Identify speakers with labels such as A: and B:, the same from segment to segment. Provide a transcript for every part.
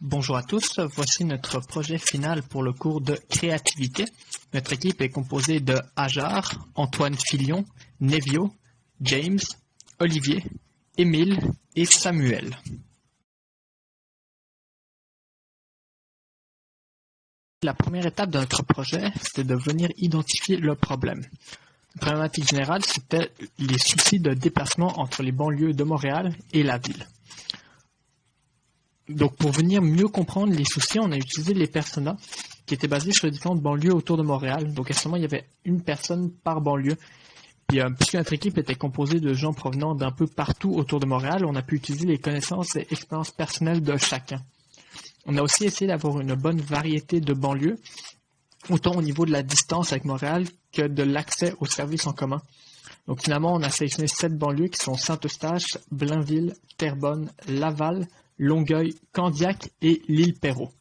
A: Bonjour à tous, voici notre projet final pour le cours de créativité. Notre équipe est composée de Ajar, Antoine Filion, Nevio, James, Olivier, Émile et Samuel. La première étape de notre projet, c'était de venir identifier le problème. La problématique générale, c'était les soucis de déplacement entre les banlieues de Montréal et la ville. Donc, pour venir mieux comprendre les soucis, on a utilisé les personas qui étaient basés sur les différentes banlieues autour de Montréal. Donc, essentiellement, il y avait une personne par banlieue. Puis, puisque notre équipe était composée de gens provenant d'un peu partout autour de Montréal, on a pu utiliser les connaissances et expériences personnelles de chacun. On a aussi essayé d'avoir une bonne variété de banlieues, autant au niveau de la distance avec Montréal que de l'accès aux services en commun. Donc, finalement, on a sélectionné 7 banlieues qui sont Saint-Eustache, Blainville, Terrebonne, Laval, Longueuil, Candiac et l'Île-Perrot.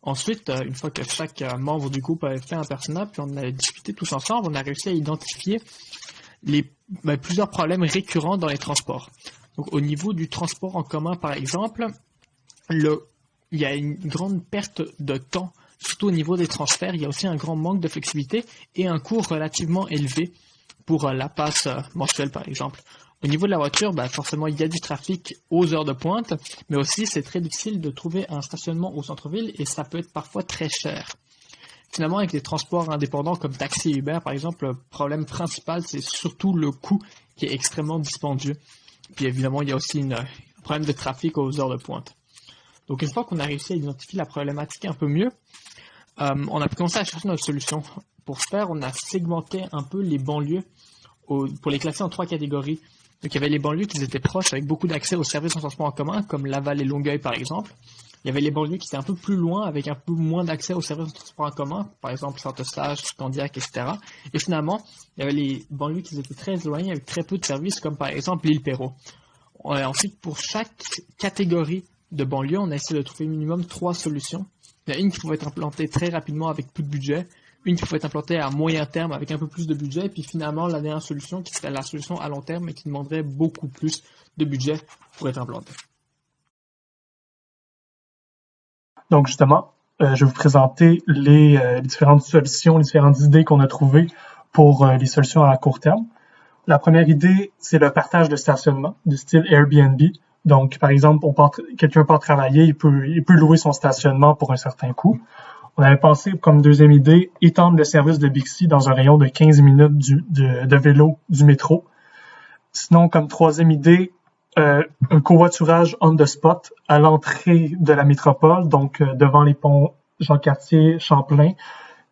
A: Ensuite, une fois que chaque membre du groupe avait fait un persona, puis on a discuté tous ensemble, on a réussi à identifier plusieurs problèmes récurrents dans les transports. Donc, au niveau du transport en commun, par exemple, il y a une grande perte de temps, surtout au niveau des transferts. Il y a aussi un grand manque de flexibilité et un coût relativement élevé pour la passe mensuelle, par exemple. Au niveau de la voiture, forcément, il y a du trafic aux heures de pointe, mais aussi c'est très difficile de trouver un stationnement au centre-ville et ça peut être parfois très cher. Finalement, avec les transports indépendants comme taxi et Uber, par exemple, le problème principal, c'est surtout le coût qui est extrêmement dispendieux. Puis évidemment, il y a aussi un problème de trafic aux heures de pointe. Donc une fois qu'on a réussi à identifier la problématique un peu mieux, on a commencé à chercher notre solution. Pour ce faire, on a segmenté un peu les banlieues pour les classer en 3 catégories. Donc, il y avait les banlieues qui étaient proches avec beaucoup d'accès aux services en transport en commun, comme Laval et Longueuil, par exemple. Il y avait les banlieues qui étaient un peu plus loin, avec un peu moins d'accès aux services de transport en commun, par exemple Saint-Eustache, Candiac, etc. Et finalement, il y avait les banlieues qui étaient très éloignées, avec très peu de services, comme par exemple l'Île-Perrot. Ensuite, pour chaque catégorie de banlieue, on a essayé de trouver minimum 3 solutions. Il y en a une qui pouvait être implantée très rapidement avec peu de budget, une qui pouvait être implantée à moyen terme avec un peu plus de budget, et puis finalement la dernière solution qui serait la solution à long terme et qui demanderait beaucoup plus de budget pour être implantée.
B: Donc justement, je vais vous présenter les différentes solutions, les différentes idées qu'on a trouvées pour les solutions à court terme. La première idée, c'est le partage de stationnement, du style Airbnb. Donc par exemple, quelqu'un part travailler, il peut louer son stationnement pour un certain coût. On avait pensé comme deuxième idée, étendre le service de Bixi dans un rayon de 15 minutes de vélo du métro. Sinon, comme troisième idée, un covoiturage on the spot à l'entrée de la métropole, donc devant les ponts Jean-Cartier, Champlain,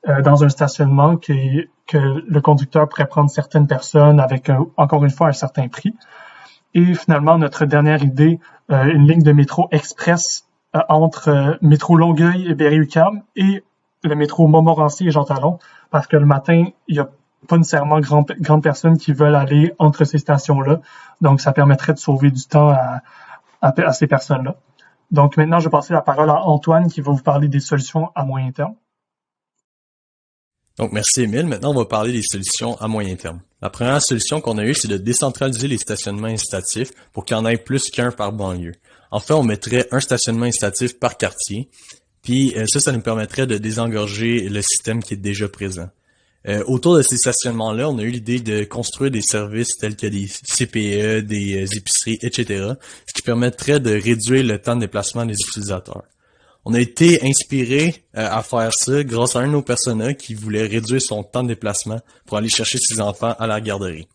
B: dans un stationnement que le conducteur pourrait prendre certaines personnes avec, encore une fois, un certain prix. Et finalement, notre dernière idée, une ligne de métro express entre métro Longueuil et Berry-UQAM et le métro Montmorency et Jean Talon, parce que le matin, il n'y a pas nécessairement grandes personnes qui veulent aller entre ces stations-là. Donc, ça permettrait de sauver du temps à ces personnes-là. Donc, maintenant, je vais passer la parole à Antoine qui va vous parler des solutions à moyen terme.
C: Donc, merci Émile. Maintenant, on va parler des solutions à moyen terme. La première solution qu'on a eue, c'est de décentraliser les stationnements incitatifs pour qu'il y en ait plus qu'un par banlieue. En fait, on mettrait un stationnement incitatif par quartier, puis ça nous permettrait de désengorger le système qui est déjà présent. Autour de ces stationnements-là, on a eu l'idée de construire des services tels que des CPE, des épiceries, etc., ce qui permettrait de réduire le temps de déplacement des utilisateurs. On a été inspiré à faire ça grâce à un de nos personas qui voulait réduire son temps de déplacement pour aller chercher ses enfants à la garderie.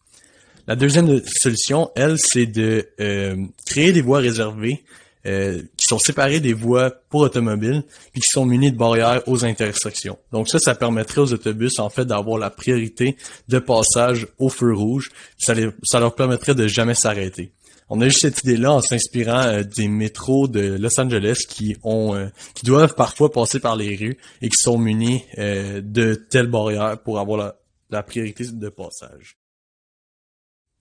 C: La deuxième solution, elle, c'est de créer des voies réservées qui sont séparées des voies pour automobiles puis qui sont munies de barrières aux intersections. Donc ça permettrait aux autobus en fait d'avoir la priorité de passage au feu rouge. Ça leur permettrait de jamais s'arrêter. On a eu cette idée-là en s'inspirant des métros de Los Angeles qui doivent parfois passer par les rues et qui sont munis de telles barrières pour avoir la priorité de passage.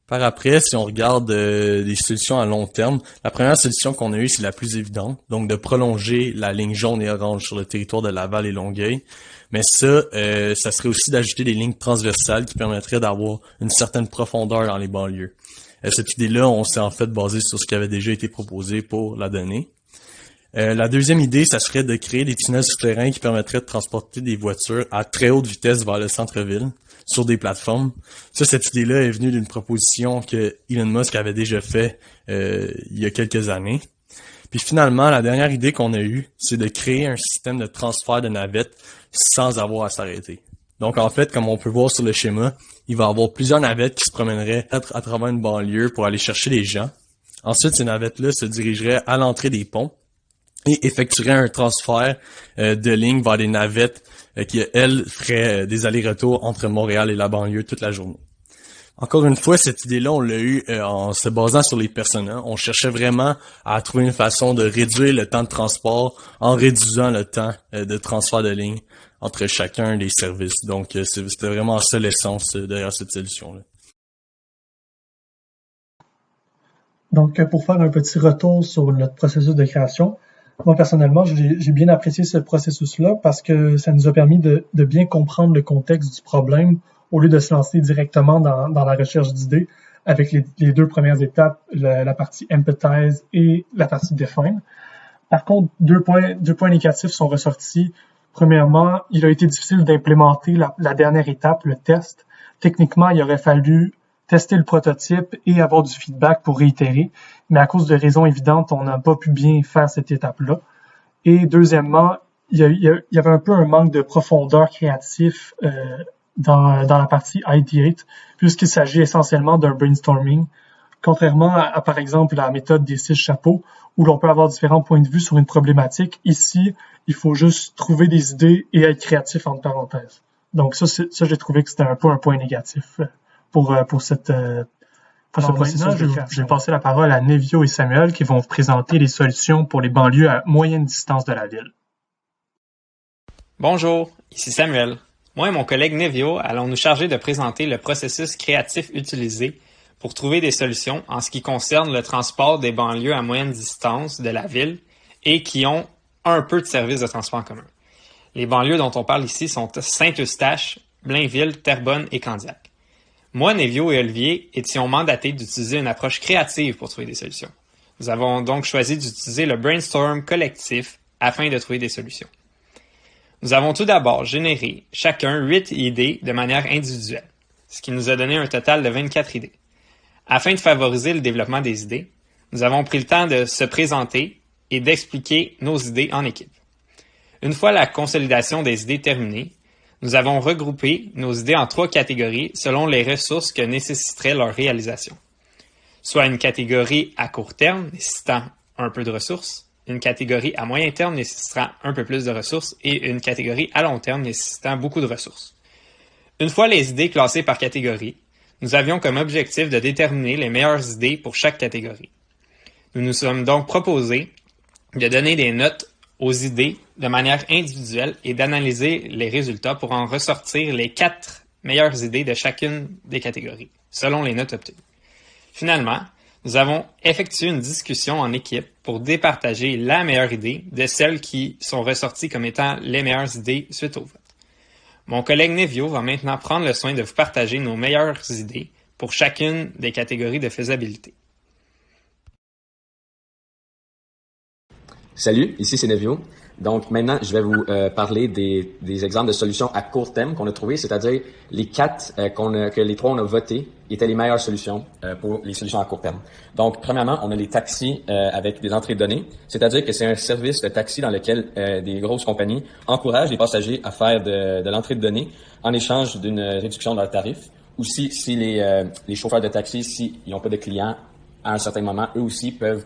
C: Par après, si on regarde les solutions à long terme, la première solution qu'on a eue, c'est la plus évidente, donc de prolonger la ligne jaune et orange sur le territoire de Laval et Longueuil. Mais ça serait aussi d'ajouter des lignes transversales qui permettraient d'avoir une certaine profondeur dans les banlieues. Cette idée-là, on s'est en fait basé sur ce qui avait déjà été proposé pour la donner. La deuxième idée, ça serait de créer des tunnels souterrains qui permettraient de transporter des voitures à très haute vitesse vers le centre-ville sur des plateformes. Cette idée-là est venue d'une proposition que Elon Musk avait déjà fait il y a quelques années. Puis finalement, la dernière idée qu'on a eue, c'est de créer un système de transfert de navettes sans avoir à s'arrêter. Donc en fait, comme on peut voir sur le schéma, il va y avoir plusieurs navettes qui se promèneraient à travers une banlieue pour aller chercher les gens. Ensuite, ces navettes-là se dirigeraient à l'entrée des ponts et effectueraient un transfert de lignes vers des navettes qui, elles, feraient des allers-retours entre Montréal et la banlieue toute la journée. Encore une fois, cette idée-là, on l'a eue en se basant sur les personnes. On cherchait vraiment à trouver une façon de réduire le temps de transport en réduisant le temps de transfert de ligne entre chacun des services. Donc, c'était vraiment ça l'essence derrière cette solution-là.
B: Donc, pour faire un petit retour sur notre processus de création, moi, personnellement, j'ai bien apprécié ce processus-là parce que ça nous a permis de bien comprendre le contexte du problème au lieu de se lancer directement dans la recherche d'idées avec les deux premières étapes, la partie empathize et la partie define. Par contre, deux points négatifs sont ressortis. Premièrement, il a été difficile d'implémenter la dernière étape, le test. Techniquement, il aurait fallu tester le prototype et avoir du feedback pour réitérer, mais à cause de raisons évidentes, on n'a pas pu bien faire cette étape-là. Et deuxièmement, il y avait un peu un manque de profondeur créatif dans la partie ideate, puisqu'il s'agit essentiellement d'un brainstorming, contrairement à, par exemple, la méthode des 6 chapeaux, où l'on peut avoir différents points de vue sur une problématique. Ici, il faut juste trouver des idées et être créatif entre parenthèses. Donc ça j'ai trouvé que c'était un peu un point négatif pour ce processus de création. Je vais passer la parole à Nevio et Samuel qui vont vous présenter les solutions pour les banlieues à moyenne distance de la ville.
D: Bonjour, ici Samuel. Moi et mon collègue Nevio allons nous charger de présenter le processus créatif utilisé pour trouver des solutions en ce qui concerne le transport des banlieues à moyenne distance de la ville et qui ont un peu de services de transport en commun. Les banlieues dont on parle ici sont Saint-Eustache, Blainville, Terrebonne et Candiac. Moi, Nevio et Olivier étions mandatés d'utiliser une approche créative pour trouver des solutions. Nous avons donc choisi d'utiliser le brainstorm collectif afin de trouver des solutions. Nous avons tout d'abord généré chacun 8 idées de manière individuelle, ce qui nous a donné un total de 24 idées. Afin de favoriser le développement des idées, nous avons pris le temps de se présenter et d'expliquer nos idées en équipe. Une fois la consolidation des idées terminée, nous avons regroupé nos idées en 3 catégories selon les ressources que nécessiterait leur réalisation. Soit une catégorie à court terme nécessitant un peu de ressources, une catégorie à moyen terme nécessitant un peu plus de ressources et une catégorie à long terme nécessitant beaucoup de ressources. Une fois les idées classées par catégorie, nous avions comme objectif de déterminer les meilleures idées pour chaque catégorie. Nous nous sommes donc proposés de donner des notes aux idées de manière individuelle et d'analyser les résultats pour en ressortir les 4 meilleures idées de chacune des catégories, selon les notes obtenues. Finalement, nous avons effectué une discussion en équipe pour départager la meilleure idée de celles qui sont ressorties comme étant les meilleures idées suite au vote. Mon collègue Nevio va maintenant prendre le soin de vous partager nos meilleures idées pour chacune des catégories de faisabilité.
E: Salut, ici c'est Nevio. Donc maintenant, je vais vous parler des exemples de solutions à court terme qu'on a trouvées, c'est-à-dire les 4 que les 3 on a voté étaient les meilleures solutions pour les solutions à court terme. Donc premièrement, on a les taxis avec des entrées de données, c'est-à-dire que c'est un service de taxi dans lequel des grosses compagnies encouragent les passagers à faire de l'entrée de données en échange d'une réduction de leurs tarifs. Ou si les chauffeurs de taxi, s'ils n'ont pas de clients à un certain moment, eux aussi peuvent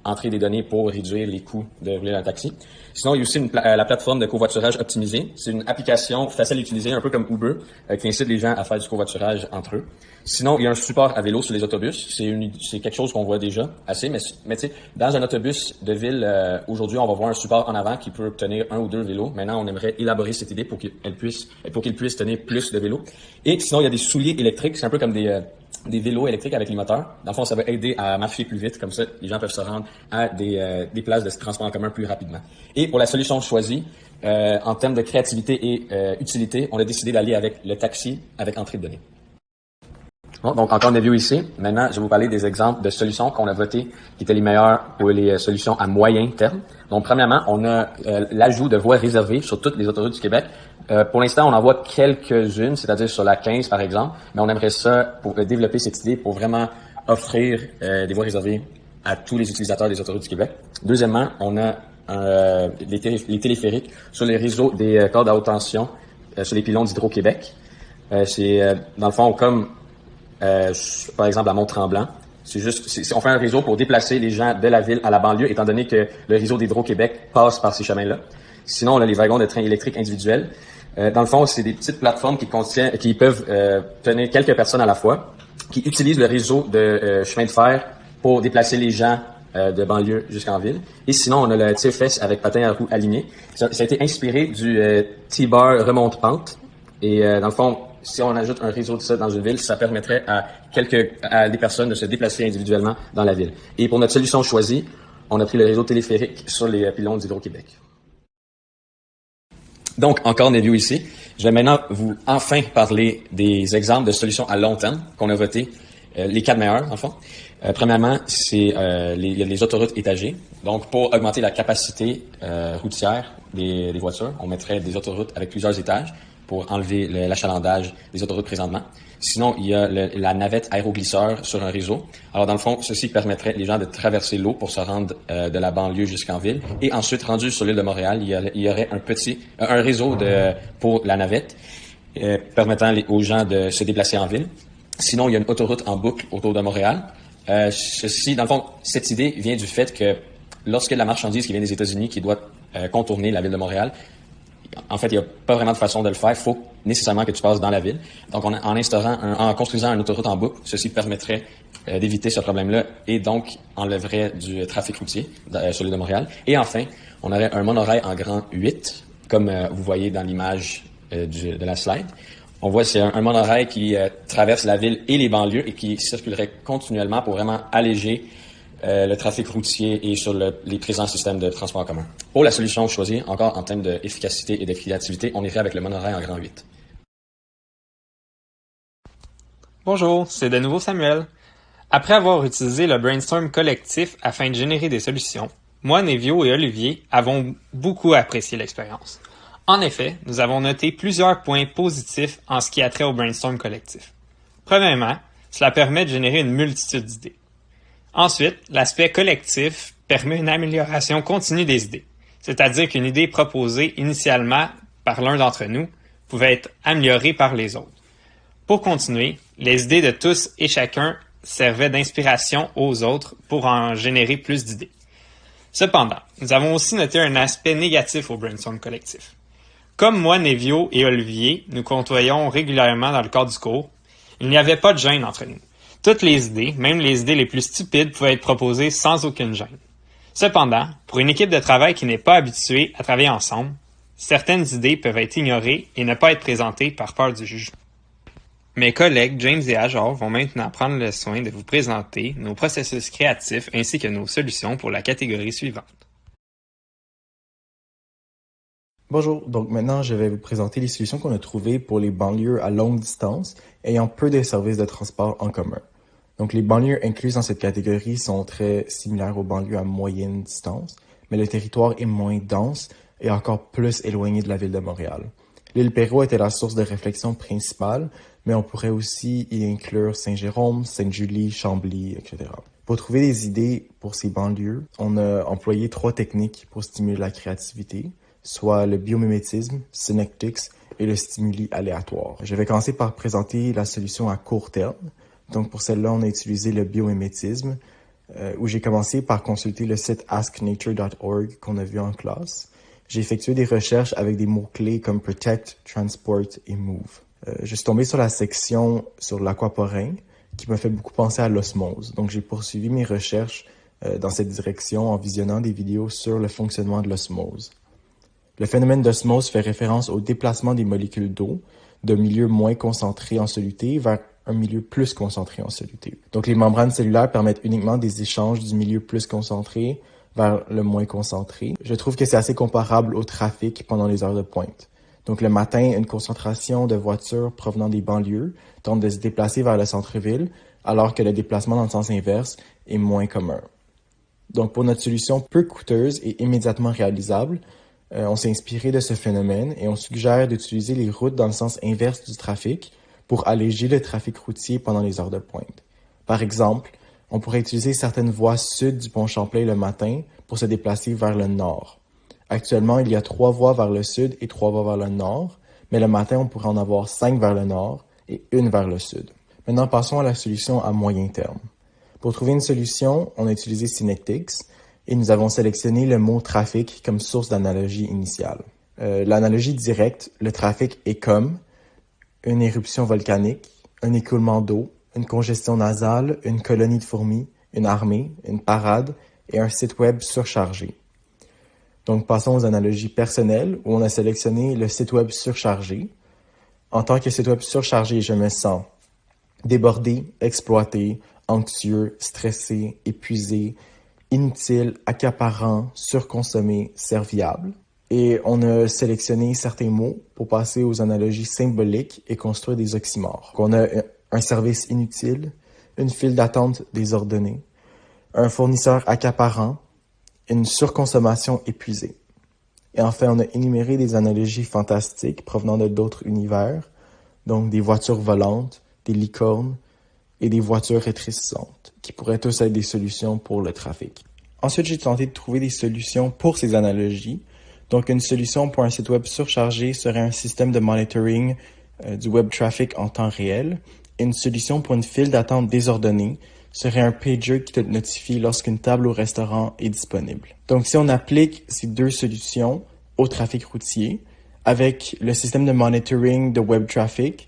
E: entrer des données pour réduire les coûts de rouler un taxi. Sinon, il y a aussi la plateforme de covoiturage optimisé. C'est une application facile à utiliser, un peu comme Uber, qui incite les gens à faire du covoiturage entre eux. Sinon, il y a un support à vélo sur les autobus. C'est quelque chose qu'on voit déjà assez, mais tu sais, dans un autobus de ville, aujourd'hui, on va voir un support en avant qui peut tenir 1 ou 2 vélos. Maintenant, on aimerait élaborer cette idée pour qu'il puisse tenir plus de vélos. Et sinon, il y a des souliers électriques. C'est un peu comme des vélos électriques avec les moteurs. Dans le fond, ça va aider à marcher plus vite. Comme ça, les gens peuvent se rendre à des places de transport en commun plus rapidement. Et pour la solution choisie, en termes de créativité et utilité, on a décidé d'aller avec le taxi avec entrée de données. Bon, donc encore une view ici. Maintenant, je vais vous parler des exemples de solutions qu'on a votées qui étaient les meilleures pour les solutions à moyen terme. Donc, premièrement, on a l'ajout de voies réservées sur toutes les autoroutes du Québec. Pour l'instant, on en voit quelques-unes, c'est-à-dire sur la 15 par exemple, mais on aimerait ça pour développer cette idée pour vraiment offrir des voies réservées à tous les utilisateurs des autoroutes du Québec. Deuxièmement, on a les téléphériques sur les réseaux des cordes à haute tension sur les pylônes d'Hydro-Québec. C'est dans le fond comme par exemple à Mont-Tremblant. On fait un réseau pour déplacer les gens de la ville à la banlieue, étant donné que le réseau d'Hydro-Québec passe par ces chemins-là. Sinon, on a les wagons de train électriques individuels. Dans le fond, c'est des petites plateformes qui peuvent tenir quelques personnes à la fois, qui utilisent le réseau de chemin de fer pour déplacer les gens de banlieue jusqu'en ville. Et sinon, on a le TFS avec patin à roues alignés. Ça a été inspiré du T-bar remonte-pente. Et dans le fond, si on ajoute un réseau de ça dans une ville, ça permettrait à des personnes de se déplacer individuellement dans la ville. Et pour notre solution choisie, on a pris le réseau téléphérique sur les pylônes d'Hydro-Québec. Donc, encore une view ici. Je vais maintenant vous enfin parler des exemples de solutions à long terme qu'on a voté, les 4 meilleurs, en fond. Premièrement, c'est les autoroutes étagées. Donc, pour augmenter la capacité routière des voitures, on mettrait des autoroutes avec plusieurs étages pour enlever l'achalandage des autoroutes présentement. Sinon, il y a la navette aéroglisseur sur un réseau. Alors, dans le fond, ceci permettrait les gens de traverser l'eau pour se rendre de la banlieue jusqu'en ville. Et ensuite, rendu sur l'île de Montréal, il y aurait un réseau pour la navette permettant aux gens de se déplacer en ville. Sinon, il y a une autoroute en boucle autour de Montréal. Dans le fond, cette idée vient du fait que lorsque la marchandise qui vient des États-Unis qui doit contourner la ville de Montréal, en fait, il n'y a pas vraiment de façon de le faire. Il faut nécessairement que tu passes dans la ville. Donc, en construisant une autoroute en boucle, ceci permettrait d'éviter ce problème-là et donc enlèverait du trafic routier sur l'île de Montréal. Et enfin, on aurait un monorail en grand 8, comme vous voyez dans l'image de la slide. On voit c'est un monorail qui traverse la ville et les banlieues et qui circulerait continuellement pour vraiment alléger le trafic routier et sur les présents systèmes de transport en commun. Pour la solution choisie, encore en termes d'efficacité et de créativité, on irait avec le monorail en grand 8.
D: Bonjour, c'est de nouveau Samuel. Après avoir utilisé le brainstorm collectif afin de générer des solutions, moi, Nevio et Olivier avons beaucoup apprécié l'expérience. En effet, nous avons noté plusieurs points positifs en ce qui a trait au brainstorm collectif. Premièrement, cela permet de générer une multitude d'idées. Ensuite, l'aspect collectif permet une amélioration continue des idées, c'est-à-dire qu'une idée proposée initialement par l'un d'entre nous pouvait être améliorée par les autres. Pour continuer, les idées de tous et chacun servaient d'inspiration aux autres pour en générer plus d'idées. Cependant, nous avons aussi noté un aspect négatif au brainstorm collectif. Comme moi, Nevio et Olivier, nous côtoyons régulièrement dans le cadre du cours, il n'y avait pas de gêne entre nous. Toutes les idées, même les idées les plus stupides, pouvaient être proposées sans aucune gêne. Cependant, pour une équipe de travail qui n'est pas habituée à travailler ensemble, certaines idées peuvent être ignorées et ne pas être présentées par peur du jugement. Mes collègues James et Ajor vont maintenant prendre le soin de vous présenter nos processus créatifs ainsi que nos solutions pour la catégorie suivante.
F: Bonjour, donc maintenant je vais vous présenter les solutions qu'on a trouvées pour les banlieues à longue distance ayant peu de services de transport en commun. Donc les banlieues incluses dans cette catégorie sont très similaires aux banlieues à moyenne distance, mais le territoire est moins dense et encore plus éloigné de la ville de Montréal. L'île Perrot était la source de réflexion principale, mais on pourrait aussi y inclure Saint-Jérôme, Sainte-Julie, Chambly, etc. Pour trouver des idées pour ces banlieues, on a employé 3 techniques pour stimuler la créativité, soit le biomimétisme, synectics et le stimuli aléatoire. Je vais commencer par présenter la solution à court terme. Donc pour celle-là, on a utilisé le biomimétisme, où j'ai commencé par consulter le site asknature.org qu'on a vu en classe. J'ai effectué des recherches avec des mots-clés comme protect, transport et move. Je suis tombé sur la section sur l'aquaporin qui m'a fait beaucoup penser à l'osmose. Donc j'ai poursuivi mes recherches dans cette direction en visionnant des vidéos sur le fonctionnement de l'osmose. Le phénomène d'osmose fait référence au déplacement des molécules d'eau d'un milieu moins concentré en soluté vers un milieu plus concentré en soluté. Donc les membranes cellulaires permettent uniquement des échanges du milieu plus concentré vers le moins concentré. Je trouve que c'est assez comparable au trafic pendant les heures de pointe. Donc le matin, une concentration de voitures provenant des banlieues tente de se déplacer vers le centre-ville, alors que le déplacement dans le sens inverse est moins commun. Donc pour notre solution peu coûteuse et immédiatement réalisable, on s'est inspiré de ce phénomène et on suggère d'utiliser les routes dans le sens inverse du trafic pour alléger le trafic routier pendant les heures de pointe. Par exemple, on pourrait utiliser certaines voies sud du pont Champlain le matin pour se déplacer vers le nord. Actuellement, il y a 3 voies vers le sud et 3 voies vers le nord, mais le matin, on pourrait en avoir 5 vers le nord et 1 vers le sud. Maintenant, passons à la solution à moyen terme. Pour trouver une solution, on a utilisé Synectics et nous avons sélectionné le mot trafic comme source d'analogie initiale. L'analogie directe, le trafic est comme une éruption volcanique, un écoulement d'eau, une congestion nasale, une colonie de fourmis, une armée, une parade et un site web surchargé. Donc, passons aux analogies personnelles où on a sélectionné le site web surchargé. En tant que site web surchargé, je me sens débordé, exploité, anxieux, stressé, épuisé, inutile, accaparant, surconsommé, serviable. Et on a sélectionné certains mots pour passer aux analogies symboliques et construire des oxymores. Donc, on a un service inutile, une file d'attente désordonnée, un fournisseur accaparant, une surconsommation épuisée. Et enfin, on a énuméré des analogies fantastiques provenant de d'autres univers, donc des voitures volantes, des licornes et des voitures rétrécissantes, qui pourraient tous être des solutions pour le trafic. Ensuite, j'ai tenté de trouver des solutions pour ces analogies. Donc, une solution pour un site web surchargé serait un système de monitoring du web traffic en temps réel. Et une solution pour une file d'attente désordonnée serait un pager qui te notifie lorsqu'une table au restaurant est disponible. Donc, si on applique ces 2 solutions au trafic routier, avec le système de monitoring de web traffic,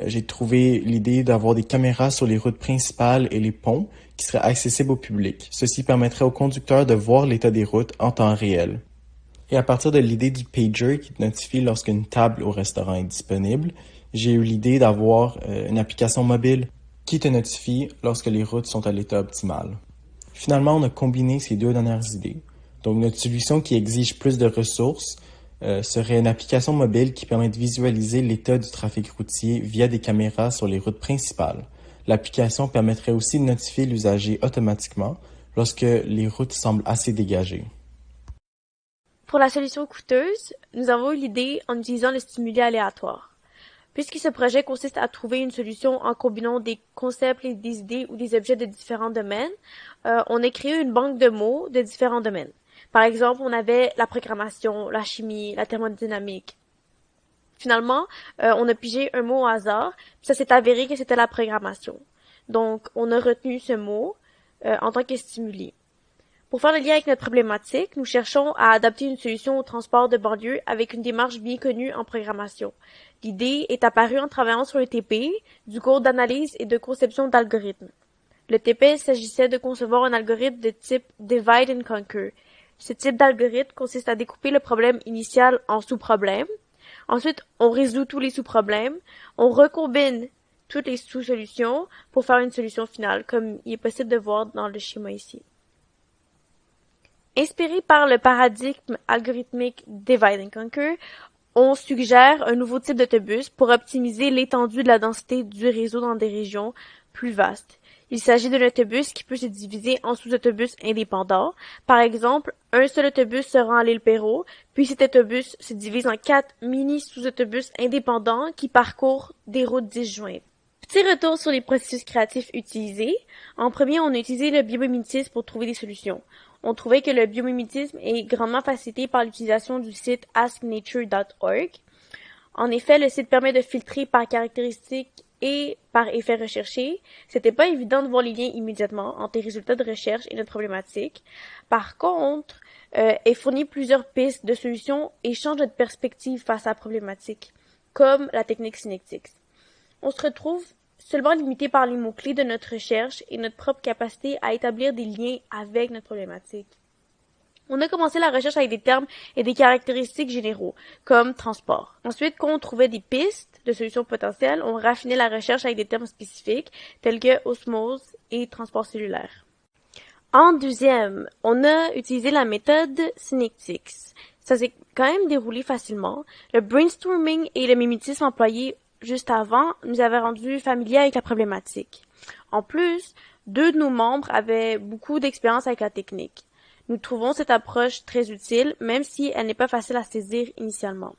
F: j'ai trouvé l'idée d'avoir des caméras sur les routes principales et les ponts qui seraient accessibles au public. Ceci permettrait aux conducteurs de voir l'état des routes en temps réel. Et à partir de l'idée du pager qui te notifie lorsqu'une table au restaurant est disponible, j'ai eu l'idée d'avoir une application mobile qui te notifie lorsque les routes sont à l'état optimal. Finalement, on a combiné ces 2 dernières idées. Donc, notre solution qui exige plus de ressources serait une application mobile qui permet de visualiser l'état du trafic routier via des caméras sur les routes principales. L'application permettrait aussi de notifier l'usager automatiquement lorsque les routes semblent assez dégagées.
G: Pour la solution coûteuse, nous avons eu l'idée en utilisant le stimuli aléatoire. Puisque ce projet consiste à trouver une solution en combinant des concepts et des idées ou des objets de différents domaines, on a créé une banque de mots de différents domaines. Par exemple, on avait la programmation, la chimie, la thermodynamique. Finalement, on a pigé un mot au hasard, puis ça s'est avéré que c'était la programmation. Donc, on a retenu ce mot en tant que stimuli. Pour faire le lien avec notre problématique, nous cherchons à adapter une solution au transport de banlieue avec une démarche bien connue en programmation. L'idée est apparue en travaillant sur le TP, du cours d'analyse et de conception d'algorithmes. Le TP, il s'agissait de concevoir un algorithme de type Divide and Conquer. Ce type d'algorithme consiste à découper le problème initial en sous-problèmes. Ensuite, on résout tous les sous-problèmes. On recombine toutes les sous-solutions pour faire une solution finale, comme il est possible de voir dans le schéma ici. Inspiré par le paradigme algorithmique Divide and Conquer, on suggère un nouveau type d'autobus pour optimiser l'étendue de la densité du réseau dans des régions plus vastes. Il s'agit d'un autobus qui peut se diviser en sous-autobus indépendants. Par exemple, un seul autobus se rend à l'île Perrot, puis cet autobus se divise en 4 mini-sous-autobus indépendants qui parcourent des routes disjointes. Petit retour sur les processus créatifs utilisés. En premier, on a utilisé le biomimétisme pour trouver des solutions. On trouvait que le biomimétisme est grandement facilité par l'utilisation du site asknature.org. En effet, le site permet de filtrer par caractéristiques et par effet recherché. C'était pas évident de voir les liens immédiatement entre les résultats de recherche et notre problématique. Par contre, elle fournit plusieurs pistes de solutions et change notre perspective face à la problématique, comme la technique Synectics. On se retrouve seulement limité par les mots-clés de notre recherche et notre propre capacité à établir des liens avec notre problématique. On a commencé la recherche avec des termes et des caractéristiques généraux, comme transport. Ensuite, quand on trouvait des pistes de solutions potentielles, on raffinait la recherche avec des termes spécifiques, tels que osmose et transport cellulaire. En deuxième, on a utilisé la méthode Synectics. Ça s'est quand même déroulé facilement. Le brainstorming et le mimétisme employés juste avant nous avaient rendus familiers avec la problématique. En plus, 2 de nos membres avaient beaucoup d'expérience avec la technique. Nous trouvons cette approche très utile, même si elle n'est pas facile à saisir initialement.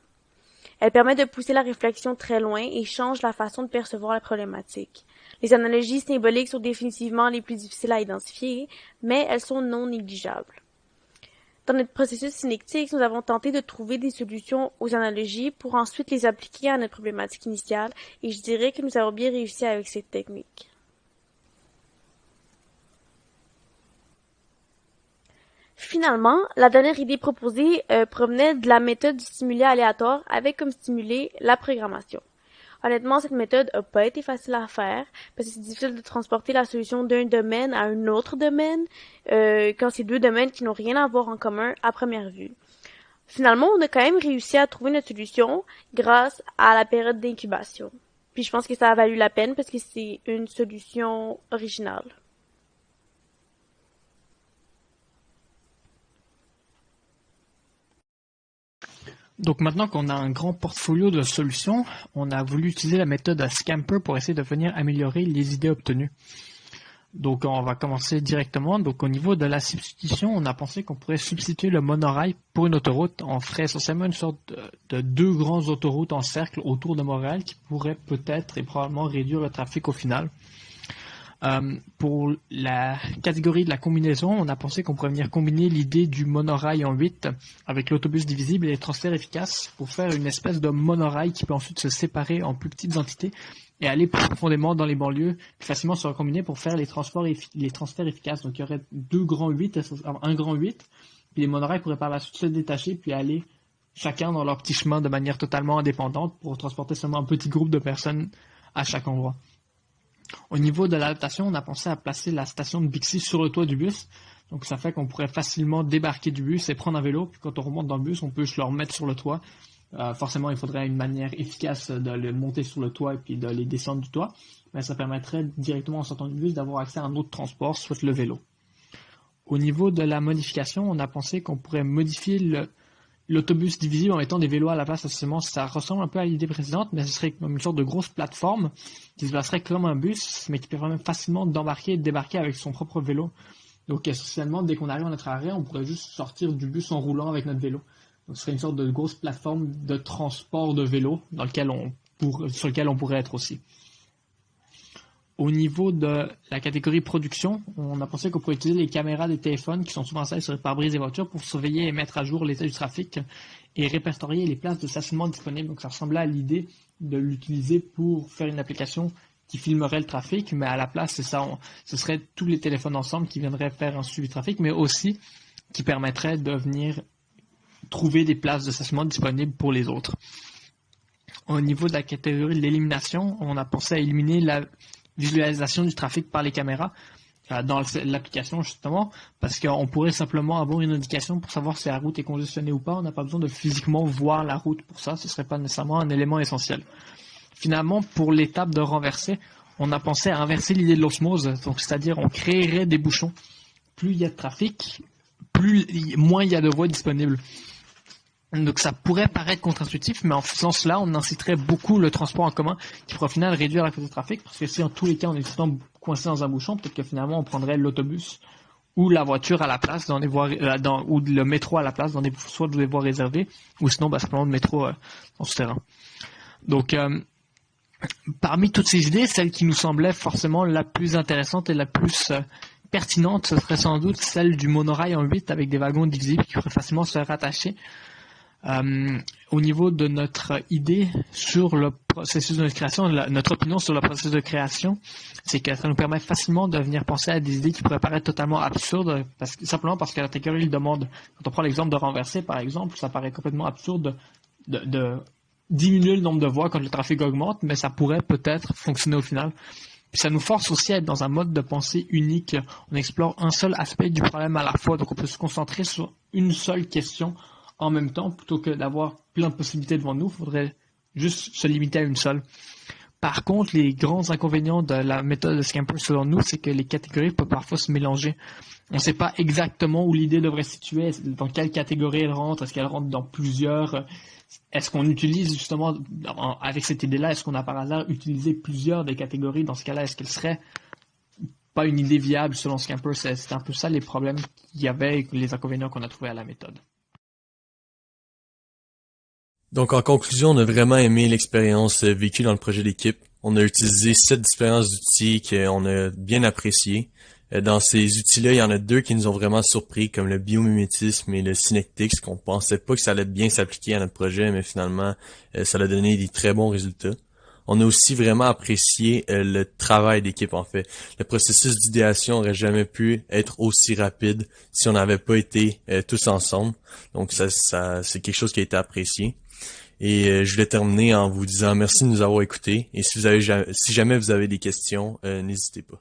G: Elle permet de pousser la réflexion très loin et change la façon de percevoir la problématique. Les analogies symboliques sont définitivement les plus difficiles à identifier, mais elles sont non négligeables. Dans notre processus synectique, nous avons tenté de trouver des solutions aux analogies pour ensuite les appliquer à notre problématique initiale, et je dirais que nous avons bien réussi avec cette technique. Finalement, la dernière idée proposée provenait de la méthode du stimulé aléatoire avec comme stimulé la programmation. Honnêtement, cette méthode n'a pas été facile à faire parce que c'est difficile de transporter la solution d'un domaine à un autre domaine quand c'est 2 domaines qui n'ont rien à voir en commun à première vue. Finalement, on a quand même réussi à trouver notre solution grâce à la période d'incubation. Puis je pense que ça a valu la peine parce que c'est une solution originale.
A: Donc maintenant qu'on a un grand portfolio de solutions, on a voulu utiliser la méthode Scamper pour essayer de venir améliorer les idées obtenues. Donc on va commencer directement. Donc au niveau de la substitution, on a pensé qu'on pourrait substituer le monorail pour une autoroute. On ferait essentiellement une sorte de 2 grandes autoroutes en cercle autour de Montréal qui pourraient peut-être et probablement réduire le trafic au final. Pour la catégorie de la combinaison, on a pensé qu'on pourrait venir combiner l'idée du monorail en 8 avec l'autobus divisible et les transferts efficaces pour faire une espèce de monorail qui peut ensuite se séparer en plus petites entités et aller plus profondément dans les banlieues, puis facilement se recombiner pour faire les transferts efficaces. Donc il y aurait 2 grands 8, un grand 8, puis les monorails pourraient par la suite se détacher puis aller chacun dans leur petit chemin de manière totalement indépendante pour transporter seulement un petit groupe de personnes à chaque endroit. Au niveau de l'adaptation, on a pensé à placer la station de Bixi sur le toit du bus. Donc ça fait qu'on pourrait facilement débarquer du bus et prendre un vélo. Puis quand on remonte dans le bus, on peut juste le remettre sur le toit. Forcément, il faudrait une manière efficace de le monter sur le toit et puis de les descendre du toit. Mais ça permettrait directement en sortant du bus d'avoir accès à un autre transport, soit le vélo. Au niveau de la modification, on a pensé qu'on pourrait modifier l'autobus divisible en mettant des vélos à la place. Essentiellement, ça ressemble un peu à l'idée précédente, mais ce serait comme une sorte de grosse plateforme qui se placerait comme un bus, mais qui permet facilement d'embarquer et de débarquer avec son propre vélo. Donc, essentiellement, dès qu'on arrive à notre arrêt, on pourrait juste sortir du bus en roulant avec notre vélo. Donc, ce serait une sorte de grosse plateforme de transport de vélo sur lequel on pourrait être aussi. Au niveau de la catégorie production, on a pensé qu'on pourrait utiliser les caméras des téléphones qui sont souvent installées sur les pare-brises des voitures pour surveiller et mettre à jour l'état du trafic et répertorier les places de stationnement disponibles. Donc ça ressemblait à l'idée de l'utiliser pour faire une application qui filmerait le trafic, mais à la place, ce serait tous les téléphones ensemble qui viendraient faire un suivi de trafic, mais aussi qui permettrait de venir trouver des places de stationnement disponibles pour les autres. Au niveau de la catégorie de l'élimination, on a pensé à éliminer la visualisation du trafic par les caméras dans l'application justement, parce qu'on pourrait simplement avoir une indication pour savoir si la route est congestionnée ou pas. On n'a pas besoin de physiquement voir la route pour ça, ce ne serait pas nécessairement un élément essentiel. Finalement, pour l'étape de renverser, on a pensé à inverser l'idée de l'osmose, donc c'est-à-dire on créerait des bouchons. Plus il y a de trafic, moins il y a de voies disponibles. Donc ça pourrait paraître contre-intuitif, mais en faisant cela, on inciterait beaucoup le transport en commun qui pourrait au final réduire la quantité de trafic, parce que si en tous les cas on est tout le temps coincé dans un bouchon, peut-être que finalement on prendrait l'autobus ou la voiture à la place dans des voies, ou le métro à la place dans soit des voies réservées, ou sinon simplement le métro en souterrain. Donc parmi toutes ces idées, celle qui nous semblait forcément la plus intéressante et la plus pertinente, ce serait sans doute celle du monorail en 8 avec des wagons divisibles qui pourraient facilement se rattacher. Au niveau de notre idée sur le processus de création, notre opinion sur le processus de création, c'est que ça nous permet facilement de venir penser à des idées qui pourraient paraître totalement absurdes, simplement parce que la catégorie le demande. Quand on prend l'exemple de renverser, par exemple, ça paraît complètement absurde de diminuer le nombre de voies quand le trafic augmente, mais ça pourrait peut-être fonctionner au final. Puis ça nous force aussi à être dans un mode de pensée unique. On explore un seul aspect du problème à la fois, donc on peut se concentrer sur une seule question en même temps, plutôt que d'avoir plein de possibilités devant nous. Il faudrait juste se limiter à une seule. Par contre, les grands inconvénients de la méthode de Scamper, selon nous, c'est que les catégories peuvent parfois se mélanger. On ne sait pas exactement où l'idée devrait se situer, dans quelle catégorie elle rentre, est-ce qu'elle rentre dans plusieurs, est-ce qu'on utilise justement, avec cette idée-là, est-ce qu'on a par hasard utilisé plusieurs des catégories? Dans ce cas-là, est-ce qu'elle serait pas une idée viable selon Scamper? C'est un peu ça les problèmes qu'il y avait et les inconvénients qu'on a trouvés à la méthode.
C: Donc, en conclusion, on a vraiment aimé l'expérience vécue dans le projet d'équipe. On a utilisé 7 différents outils qu'on a bien appréciés. Dans ces outils-là, il y en a 2 qui nous ont vraiment surpris, comme le biomimétisme et le Synectics, qu'on pensait pas que ça allait bien s'appliquer à notre projet, mais finalement, ça a donné des très bons résultats. On a aussi vraiment apprécié le travail d'équipe, en fait. Le processus d'idéation aurait jamais pu être aussi rapide si on n'avait pas été tous ensemble. Donc, ça c'est quelque chose qui a été apprécié. Et je voulais terminer en vous disant merci de nous avoir écoutés. Et si jamais vous avez des questions, n'hésitez pas.